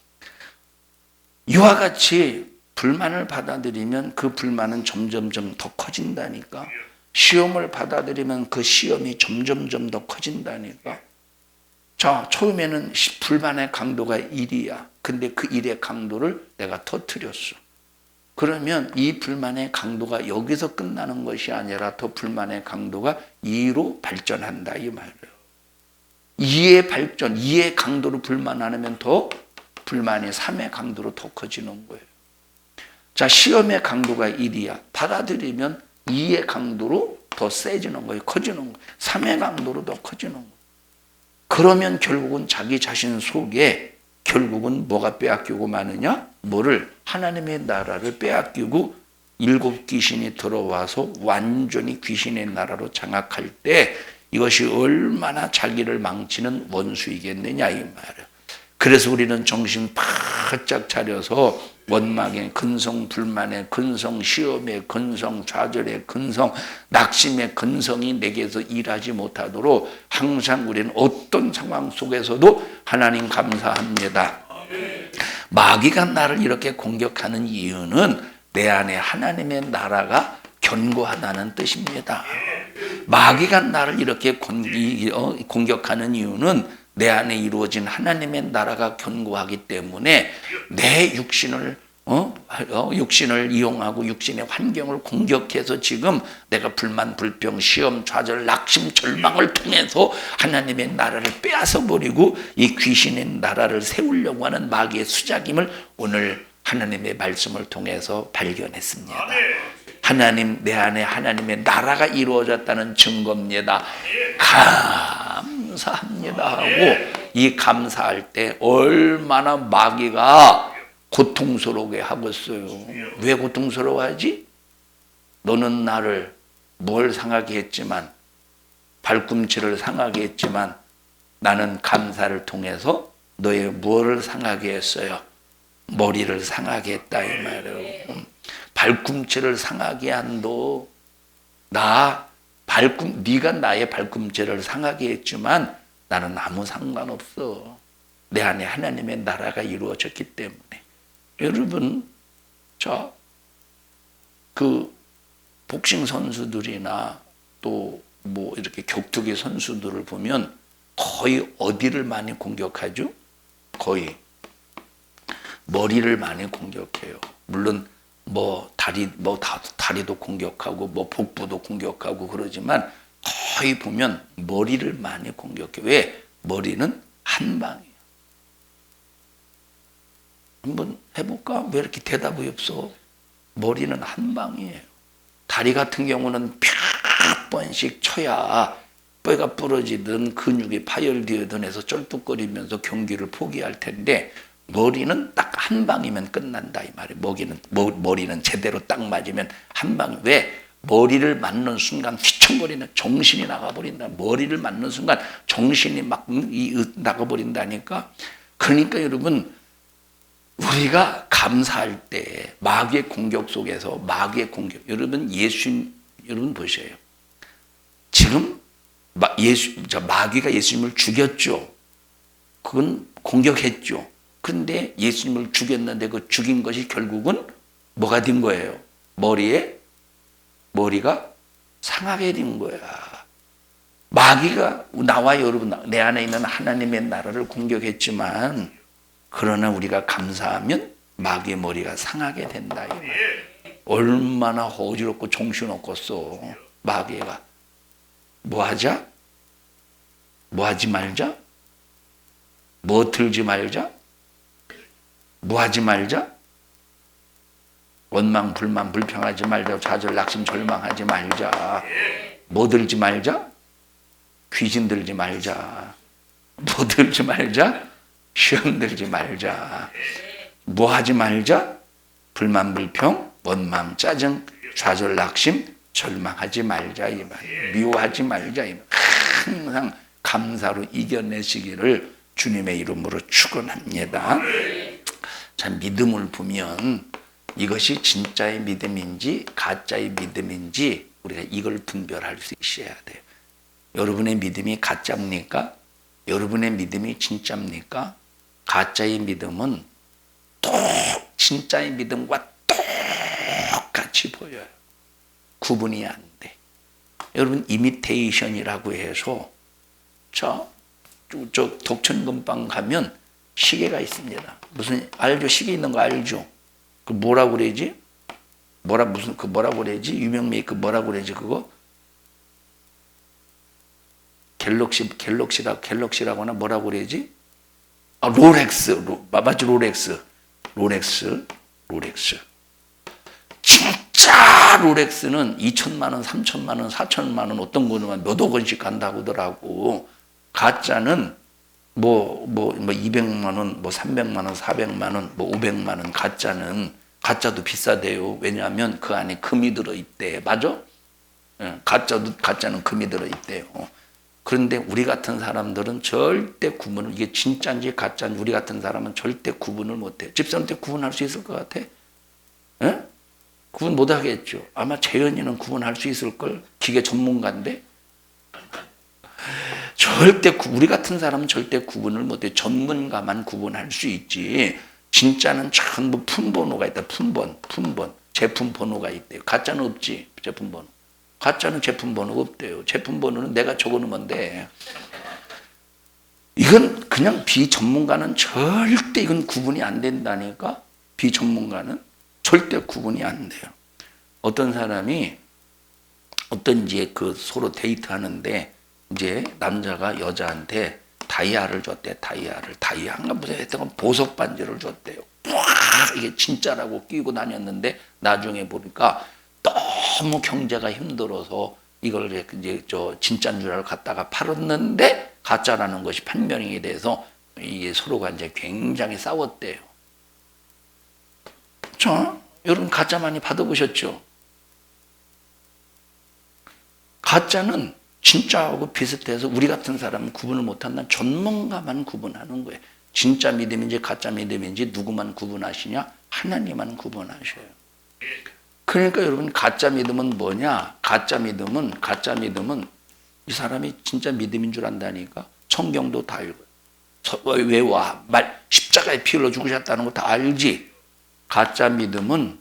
이와 같이 불만을 받아들이면 그 불만은 점점 더 커진다니까. 시험을 받아들이면 그 시험이 점점 더 커진다니까. 자, 처음에는 불만의 강도가 1이야. 근데 그 1의 강도를 내가 터뜨렸어. 그러면 이 불만의 강도가 여기서 끝나는 것이 아니라 더 불만의 강도가 2로 발전한다 이 말이에요. 2의 발전, 2의 강도로 불만 안 하면 더 불만이 3의 강도로 더 커지는 거예요. 자, 시험의 강도가 1이야. 받아들이면 2의 강도로 더 세지는 거예요. 커지는 거예요. 3의 강도로 더 커지는 거예요. 그러면 결국은 자기 자신 속에 결국은 뭐가 빼앗기고 마느냐? 뭐를? 하나님의 나라를 빼앗기고 7 귀신이 들어와서 완전히 귀신의 나라로 장악할 때 이것이 얼마나 자기를 망치는 원수이겠느냐 이 말이에요. 그래서 우리는 정신 바짝 차려서 원망의 근성, 불만의 근성, 시험의 근성, 좌절의 근성, 낙심의 근성이 내게서 일하지 못하도록 항상 우리는 어떤 상황 속에서도 하나님 감사합니다. 마귀가 나를 이렇게 공격하는 이유는 내 안에 하나님의 나라가 견고하다는 뜻입니다. 마귀가 나를 이렇게 공격하는 이유는 내 안에 이루어진 하나님의 나라가 견고하기 때문에 내 육신을 이용하고 육신의 환경을 공격해서 지금 내가 불만, 불평, 시험, 좌절, 낙심, 절망을 통해서 하나님의 나라를 빼앗아 버리고 이 귀신의 나라를 세우려고 하는 마귀의 수작임을 오늘 하나님의 말씀을 통해서 발견했습니다. 하나님, 내 안에 하나님의 나라가 이루어졌다는 증거입니다. 감사합니다 하고 이 감사할 때 얼마나 마귀가 고통스러우게 하겠어요. 왜 고통스러워하지? 너는 나를 뭘 상하게 했지만, 발꿈치를 상하게 했지만 나는 감사를 통해서 너의 무엇을 상하게 했어요? 머리를 상하게 했다 이 말이에요. 발꿈치를 상하게 한 너, 네가 나의 발꿈치를 상하게 했지만 나는 아무 상관없어. 내 안에 하나님의 나라가 이루어졌기 때문에. 여러분, 그 복싱 선수들이나 또 뭐 이렇게 격투기 선수들을 보면 거의 어디를 많이 공격하죠? 거의 머리를 많이 공격해요. 물론 다리도 공격하고 복부도 공격하고 그러지만 거의 보면 머리를 많이 공격해. 왜? 머리는 한 방이에요. 한번 해볼까? 왜 이렇게 대답이 없어? 머리는 한 방이에요. 다리 같은 경우는 몇 번씩 쳐야 뼈가 부러지든 근육이 파열되든 해서 쩔뚝거리면서 경기를 포기할 텐데 머리는 딱 한 방이면 끝난다 이 말이에요. 머리는 제대로 딱 맞으면 한 방. 왜? 머리를 맞는 순간 휘청거리는 정신이 나가버린다. 머리를 맞는 순간 정신이 막 나가버린다니까. 그러니까 여러분, 우리가 감사할 때 마귀의 공격 속에서 여러분 보셔요. 지금 마귀가 예수님을 죽였죠. 그건 공격했죠. 그런데 예수님을 죽였는데 그 죽인 것이 결국은 뭐가 된 거예요? 머리가 상하게 된 거야. 마귀가 나와 여러분, 내 안에 있는 하나님의 나라를 공격했지만, 그러나 우리가 감사하면 마귀의 머리가 상하게 된다. 얼마나 어지럽고 정신없겠어. 마귀가 뭐 하자? 뭐 하지 말자? 뭐 들지 말자? 뭐 하지 말자? 원망, 불만, 불평하지 말자. 좌절, 낙심, 절망하지 말자. 뭐 들지 말자? 귀신 들지 말자. 뭐 들지 말자? 시험 들지 말자. 뭐 하지 말자? 불만, 불평, 원망, 짜증, 좌절, 낙심, 절망하지 말자. 이 말. 미워하지 말자. 이 말. 항상 감사로 이겨내시기를 주님의 이름으로 축원합니다. 자, 믿음을 보면 이것이 진짜의 믿음인지 가짜의 믿음인지 우리가 이걸 분별할 수 있어야 돼요. 여러분의 믿음이 가짜입니까? 여러분의 믿음이 진짜입니까? 가짜의 믿음은 진짜의 믿음과 똑같이 보여요. 구분이 안 돼. 여러분, 이미테이션이라고 해서 저 독천금방 가면 시계가 있습니다. 무슨 알죠? 시계 있는 거 알죠? 그 뭐라고 그러지? 뭐라고 그러지? 유명 메이커 뭐라고 그러지? 그거 갤럭시라거나 뭐라고 그러지? 아, 롤렉스. 맞지? 롤렉스. 진짜 롤렉스는 2천만 원, 3천만 원, 4천만 원, 어떤 거는 몇억 원씩 간다고 하더라고. 가짜는 뭐 200만 원, 뭐 300만 원, 400만 원, 뭐 500만 원. 가짜도 비싸대요. 왜냐하면 그 안에 금이 들어있대. 맞아? 가짜는 금이 들어있대요. 그런데 우리 같은 사람들은 절대 구분을, 이게 진짜인지 가짜인지 우리 같은 사람은 절대 구분을 못해요. 집사람한테 구분할 수 있을 것 같아? 에? 구분 못하겠죠. 아마 재현이는 구분할 수 있을걸? 기계 전문가인데? 우리 같은 사람은 절대 구분을 못해. 전문가만 구분할 수 있지. 진짜는 전부 품번호가 있다. 품번. 제품 번호가 있대요. 가짜는 없지. 제품 번호. 가짜는 제품 번호가 없대요. 제품 번호는 내가 적어놓으면 돼. 이건 그냥 비전문가는 절대 이건 구분이 안 된다니까. 비전문가는 절대 구분이 안 돼요. 어떤 사람이 이제 그 서로 데이트하는데 이제 남자가 여자한테 다이아를 줬대. 다이아인가 무슨 했던 보석 반지를 줬대요. 이게 진짜라고 끼고 다녔는데 나중에 보니까 너무 경제가 힘들어서 이걸 이제 진짜인 줄 알고 갖다가 팔았는데 가짜라는 것이 판명이 돼서 이게 서로가 이제 굉장히 싸웠대요. 여러분 가짜 많이 받아보셨죠? 가짜는 진짜하고 비슷해서 우리 같은 사람은 구분을 못한다는 전문가만 구분하는 거예요. 진짜 믿음인지 가짜 믿음인지 누구만 구분하시냐? 하나님만 구분하셔요. 그러니까 여러분 가짜 믿음은 뭐냐? 가짜 믿음은 이 사람이 진짜 믿음인 줄 안다니까. 성경도 다 읽어요. 외워. 십자가에 피 흘려 죽으셨다는 거 다 알지? 가짜 믿음은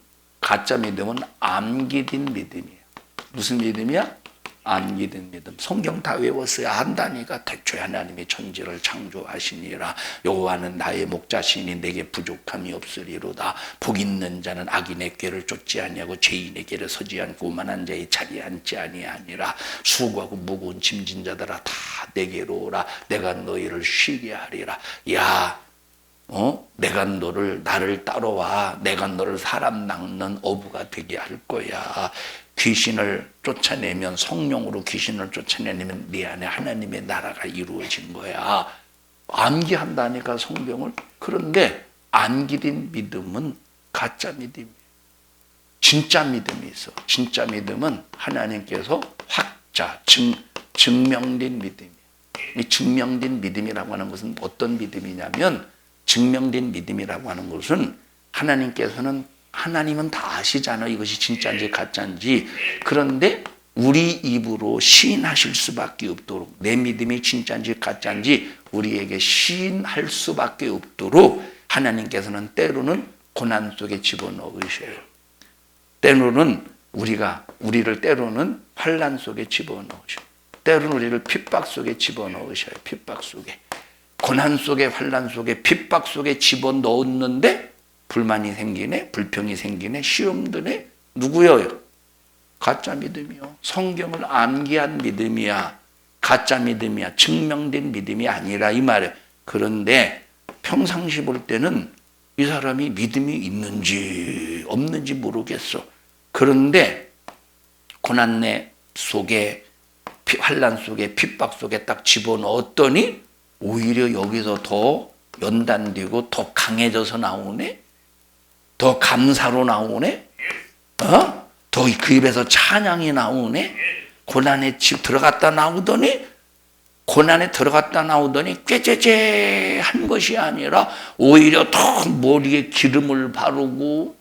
암기된 믿음이에요. 무슨 믿음이야? 암기된 믿음. 성경 다 외웠어야 한다니까. 태초에 하나님이 천지를 창조하시니라. 여호와는 나의 목자시니 내게 부족함이 없으리로다. 복 있는 자는 악인의 꾀를 쫓지 아니하고 죄인의 길에 서지 않고 오만한 자의 자리에 앉지 아니하니라. 수고하고 무거운 짐진 자들아 다 내게로 오라. 내가 너희를 쉬게 하리라. 야, 내가 나를 따라와. 내가 너를 사람 낚는 어부가 되게 할 거야. 귀신을 쫓아내면, 성령으로 귀신을 쫓아내면 네 안에 하나님의 나라가 이루어진 거야. 암기한다니까 성경을. 그런데 암기된 믿음은 가짜 믿음이에요. 진짜 믿음이 있어. 진짜 믿음은 하나님께서 증명된 믿음이에요. 이 증명된 믿음이라고 하는 것은 어떤 믿음이냐면, 증명된 믿음이라고 하는 것은 하나님은 다 아시잖아요. 이것이 진짜인지 가짜인지. 그런데 우리 입으로 시인하실 수밖에 없도록, 내 믿음이 진짜인지 가짜인지 우리에게 시인할 수밖에 없도록 하나님께서는 때로는 고난 속에 집어넣으셔요. 때로는 우리를 때로는 환난 속에 집어넣으셔요. 때로는 우리를 핍박 속에 집어넣으셔요. 핍박 속에. 고난 속에, 환난 속에, 핍박 속에 집어넣었는데 불만이 생기네, 불평이 생기네, 시험 드네. 누구요? 가짜 믿음이요. 성경을 암기한 믿음이야. 가짜 믿음이야. 증명된 믿음이 아니라 이 말이에요. 그런데 평상시 볼 때는 이 사람이 믿음이 있는지 없는지 모르겠어. 그런데 고난내 속에, 환난 속에, 핍박 속에 딱 집어넣었더니 오히려 여기서 더 연단되고 더 강해져서 나오네? 더 감사로 나오네? 더 그 입에서 찬양이 나오네? 고난에 들어갔다 나오더니 꾀죄죄한 것이 아니라 오히려 더 머리에 기름을 바르고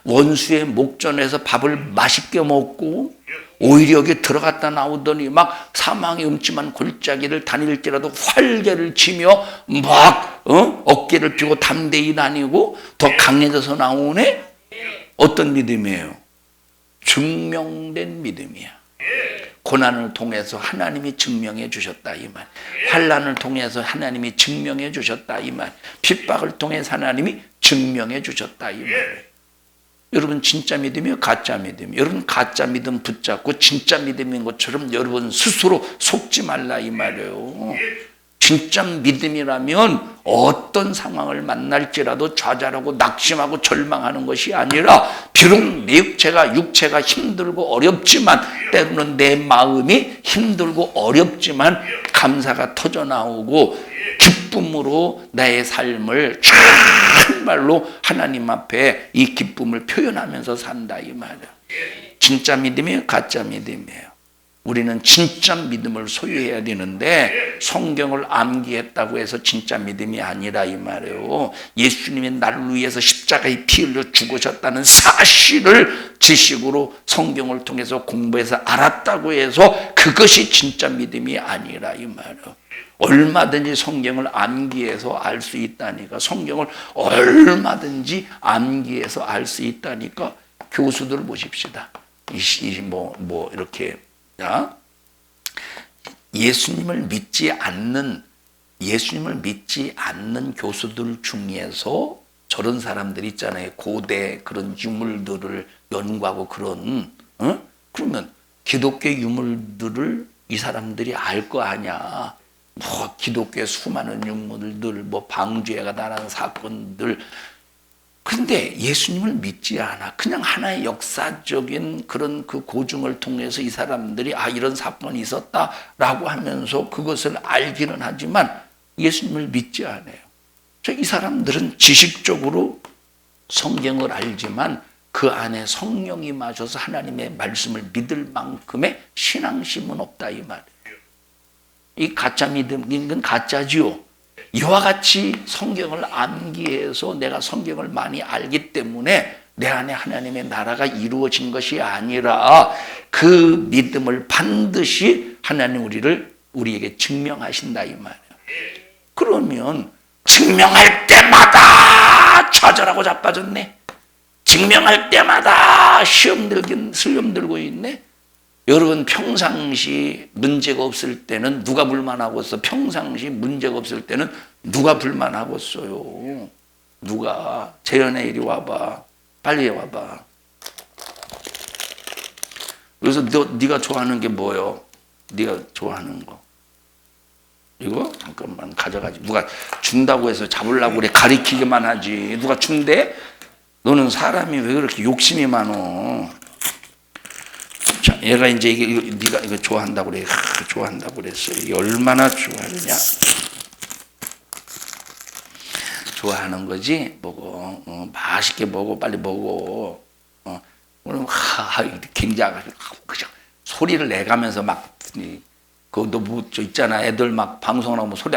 원수의 목전에서 밥을 맛있게 먹고 오히려 여기 들어갔다 나오더니 막 사망의 음침한 골짜기를 다닐지라도 활개를 치며 막 어깨를 펴고 담대히 다니고 더 강해져서 나오네? 어떤 믿음이에요? 증명된 믿음이야. 고난을 통해서 하나님이 증명해 주셨다 이 말. 환난을 통해서 하나님이 증명해 주셨다 이 말. 핍박을 통해서 하나님이 증명해 주셨다 이 말. 여러분 진짜 믿음이요, 가짜 믿음. 여러분 가짜 믿음 붙잡고 진짜 믿음인 것처럼 여러분 스스로 속지 말라 이 말이에요. 진짜 믿음이라면 어떤 상황을 만날지라도 좌절하고 낙심하고 절망하는 것이 아니라 비록 내 육체가 힘들고 어렵지만 때로는 내 마음이 힘들고 어렵지만 감사가 터져나오고 기쁨으로 나의 삶을 정말로 하나님 앞에 이 기쁨을 표현하면서 산다 이 말이에요. 진짜 믿음이에요, 가짜 믿음이에요. 우리는 진짜 믿음을 소유해야 되는데 성경을 암기했다고 해서 진짜 믿음이 아니라 이 말이에요. 예수님이 나를 위해서 십자가에 피 흘려 죽으셨다는 사실을 지식으로 성경을 통해서 공부해서 알았다고 해서 그것이 진짜 믿음이 아니라 이 말이에요. 얼마든지 성경을 암기해서 알 수 있다니까. 성경을 얼마든지 암기해서 알 수 있다니까. 교수들 보십시다. 이렇게 예수님을 믿지 않는 교수들 중에서 저런 사람들 있잖아요. 고대 그런 유물들을 연구하고 그런 그러면 기독교 유물들을 이 사람들이 알 거 아니야. 뭐 기독교의 수많은 유물들, 뭐 방주회가 나라는 사건들. 근데 예수님을 믿지 않아. 그냥 하나의 역사적인 그런 그 고증을 통해서 이 사람들이 이런 사건이 있었다라고 하면서 그것을 알기는 하지만 예수님을 믿지 않아요. 이 사람들은 지식적으로 성경을 알지만 그 안에 성령이 마셔서 하나님의 말씀을 믿을 만큼의 신앙심은 없다 이 말이에요. 이 가짜 믿음은 가짜지요. 이와 같이 성경을 암기해서 내가 성경을 많이 알기 때문에 내 안에 하나님의 나라가 이루어진 것이 아니라 그 믿음을 반드시 하나님 우리에게 증명하신다 이 말이에요. 그러면 증명할 때마다 좌절하고 자빠졌네. 증명할 때마다 시험 들고 있네. 여러분 평상시 문제가 없을 때는 누가 불만하고 있어? 평상시 문제가 없을 때는 누가 불만하고 있어요? 누가? 재현아 이리 와봐. 빨리 와봐. 그래서 네가 좋아하는 게 뭐예요? 네가 좋아하는 거. 이거? 잠깐만 가져가지. 누가 준다고 해서 잡으려고 그래. 가리키기만 하지. 누가 준대? 너는 사람이 왜 그렇게 욕심이 많어? 자, 얘가 이제 네가 이거 좋아한다고 그래. 좋아한다고 그랬어. 이게 얼마나 좋아하느냐. 좋아하는 거지. 먹어. 맛있게 먹어. 빨리 먹어. 그럼 굉장히 그죠. 소리를 내가면서 막 그것도 뭐 저 있잖아. 애들 막 방송을 하면 소리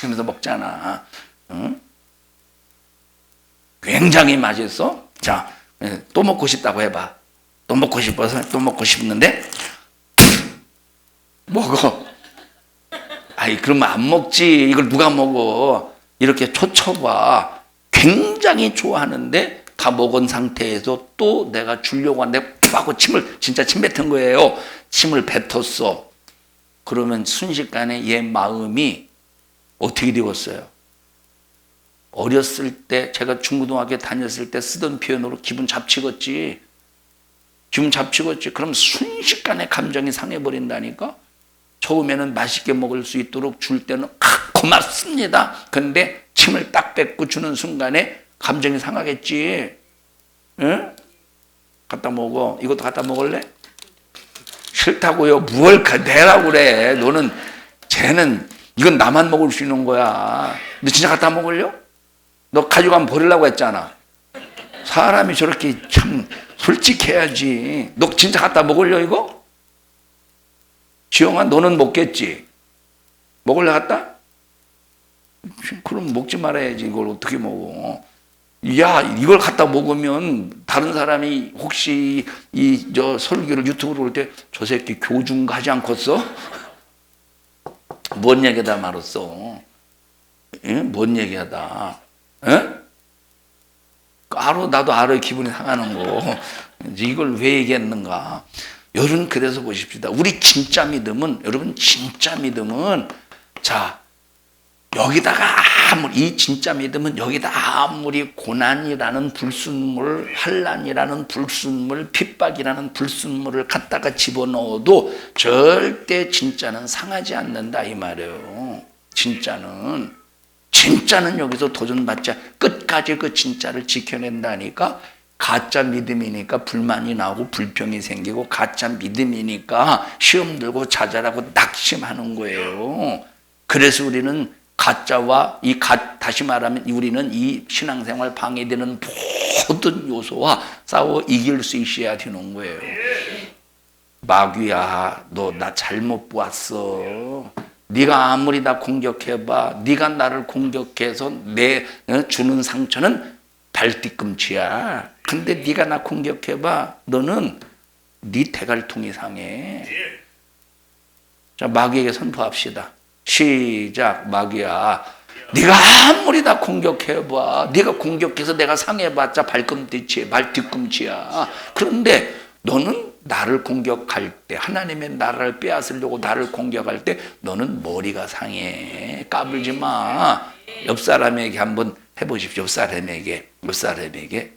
하면서 먹잖아. 응? 굉장히 맛있어. 자, 또 먹고 싶다고 해봐. 또 먹고 싶어서 또 먹고 싶는데 먹어. 아이, 그러면 안 먹지. 이걸 누가 먹어. 이렇게 초쳐봐. 굉장히 좋아하는데 다 먹은 상태에서 또 내가 주려고 하는데 푹 하고 진짜 침 뱉은 거예요. 침을 뱉었어. 그러면 순식간에 얘 마음이 어떻게 되었어요? 어렸을 때 제가 중고등학교 다녔을 때 쓰던 표현으로 기분 잡치겠지. 기분 잡치겠지. 그럼 순식간에 감정이 상해버린다니까. 처음에는 맛있게 먹을 수 있도록 줄 때는 고맙습니다. 근데 침을 딱 뱉고 주는 순간에 감정이 상하겠지. 응? 갖다 먹어. 이것도 갖다 먹을래? 싫다고요. 뭘 내라고 그래. 너는 쟤는 이건 나만 먹을 수 있는 거야. 너 진짜 갖다 먹을려? 너 가져가면 버리려고 했잖아. 사람이 저렇게 참 솔직해야지. 너 진짜 갖다 먹을려 이거? 지영아 너는 먹겠지? 먹을래 갖다? 그럼 먹지 말아야지. 이걸 어떻게 먹어? 야, 이걸 갖다 먹으면 다른 사람이 혹시 저 설교를 유튜브로 볼 때 저 새끼 교중 가지 않겠어? 뭔 얘기다 말았어? 응? 뭔 얘기하다? 응? 알아, 나도 알아. 기분이 상하는 거. 이걸 왜 얘기했는가? 여러분, 그래서 보십시다. 우리 진짜 믿음은, 여러분, 진짜 믿음은, 자, 여기다가 이 진짜 믿음은 여기다 아무리 고난이라는 불순물, 환난이라는 불순물, 핍박이라는 불순물을 갖다가 집어넣어도 절대 진짜는 상하지 않는다 이 말이에요. 진짜는 여기서 도전받자 끝까지 그 진짜를 지켜낸다니까. 가짜 믿음이니까 불만이 나고 불평이 생기고, 가짜 믿음이니까 시험 들고 좌절하고 낙심하는 거예요. 그래서 우리는 가짜와 다시 말하면 우리는 이 신앙생활 방해되는 모든 요소와 싸워 이길 수 있어야 되는 거예요. 마귀야, 너 나 잘못 보았어. 네가 아무리 나 공격해봐. 네가 나를 공격해서 내 주는 상처는 발뒤꿈치야. 근데 네가 나 공격해봐. 너는 네 대갈통이 상해. 자, 마귀에게 선포합시다. 시작. 마귀야, 네가 아무리 다 공격해봐. 네가 공격해서 내가 상해봤자 발뒤꿈치야. 그런데 너는 나를 공격할 때, 하나님의 나라를 빼앗으려고 나를 공격할 때 너는 머리가 상해. 까불지 마. 옆 사람에게 한번 해보십시오. 옆 사람에게.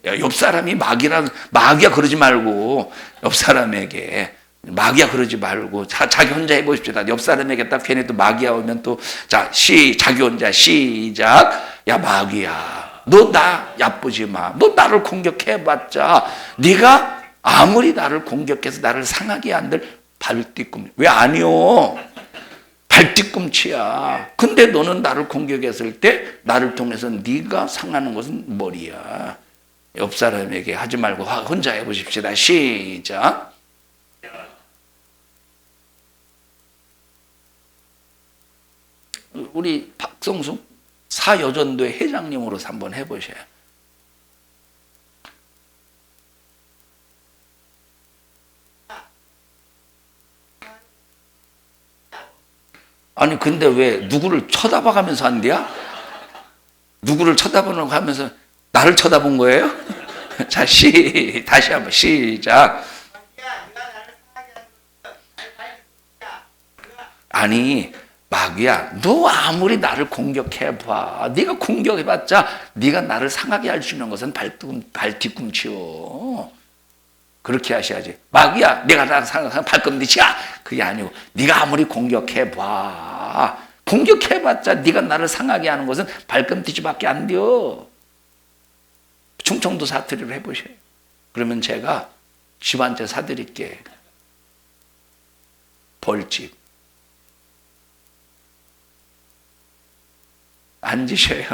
야, 옆 사람이 마귀야 그러지 말고, 옆 사람에게 마귀야 그러지 말고, 자기 혼자 해보십시오. 옆 사람에게 딱 괜히 또 마귀야 오면 또, 자, 자기 혼자 시작. 야, 마귀야, 너 나 얕보지 마. 너 나를 공격해봤자 네가 아무리 나를 공격해서 나를 상하게 한들 발뒤꿈치. 왜 아니요? 발뒤꿈치야. 근데 너는 나를 공격했을 때 나를 통해서 네가 상하는 것은 머리야. 옆 사람에게 하지 말고 혼자 해보십시다. 시작. 우리 박성숙 사여전도회 회장님으로서 한번 해보셔요. 아니 근데 왜 누구를 쳐다봐가면서 한대야? 누구를 쳐다보는 거 하면서 나를 쳐다본 거예요? 자, 다시 한번 시작. 아니 마귀야, 너 아무리 나를 공격해봐. 네가 공격해봤자 네가 나를 상하게 할 수 있는 것은 발뒤꿈치요. 그렇게 하셔야지. 마귀야, 내가 나를 상하게 발꿈치야. 그게 아니고 네가 아무리 공격해봐. 공격해봤자 네가 나를 상하게 하는 것은 발꿈치밖에 안 돼요. 충청도 사투리로 해보셔요. 그러면 제가 집 한 채 사드릴게. 벌집. 앉으셔요.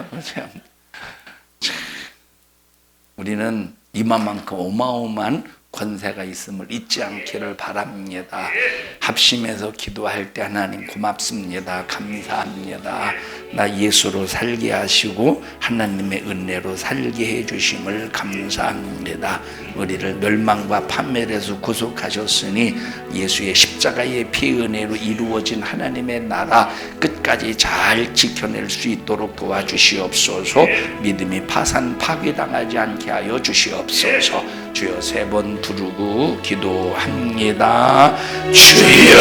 우리는 이만큼 어마어마한 권세가 있음을 잊지 않기를 바랍니다. 합심해서 기도할 때 하나님 고맙습니다. 감사합니다. 나 예수로 살게 하시고 하나님의 은혜로 살게 해주심을 감사합니다. 우리를 멸망과 파멸에서 구속하셨으니 예수의 십자가의 피 은혜로 이루어진 하나님의 나라 끝까지 잘 지켜낼 수 있도록 도와주시옵소서. 믿음이 파괴당하지 않게 하여 주시옵소서. 주여 3번 부르고 기도합니다. 주여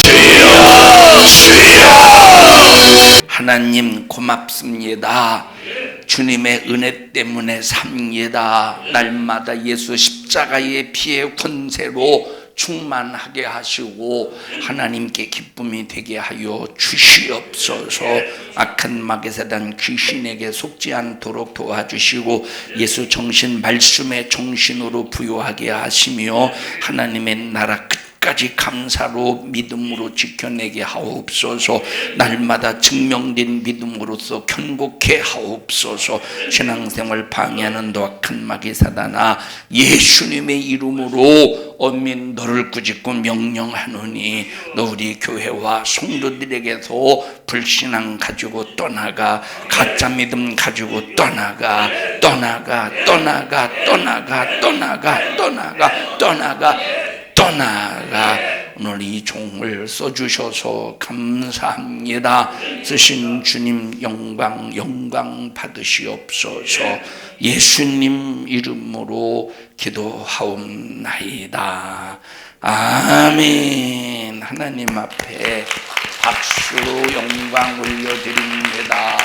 주여 주여. 하나님 고맙습니다. 주님의 은혜 때문에 삽니다. 날마다 예수 십자가의 피의 권세로 충만하게 하시고 하나님께 기쁨이 되게 하여 주시옵소서. 악한 마귀사단 귀신에게 속지 않도록 도와주시고 예수 정신 말씀의 정신으로 부요하게 하시며 하나님의 나라 끝까지 감사로 믿음으로 지켜내게 하옵소서. 날마다 증명된 믿음으로써 견고케 하옵소서. 신앙생활 방해하는 악한 마귀사단아, 예수님의 이름으로 엄민 너를 꾸짖고 명령하노니 너 우리 교회와 성도들에게서 불신앙 가지고 떠나가, 가짜 믿음 가지고 떠나가 오늘 이 종을 써주셔서 감사합니다. 쓰신 주님 영광 받으시옵소서. 예수님 이름으로 기도하옵나이다. 아멘. 하나님 앞에 박수 영광 올려드립니다.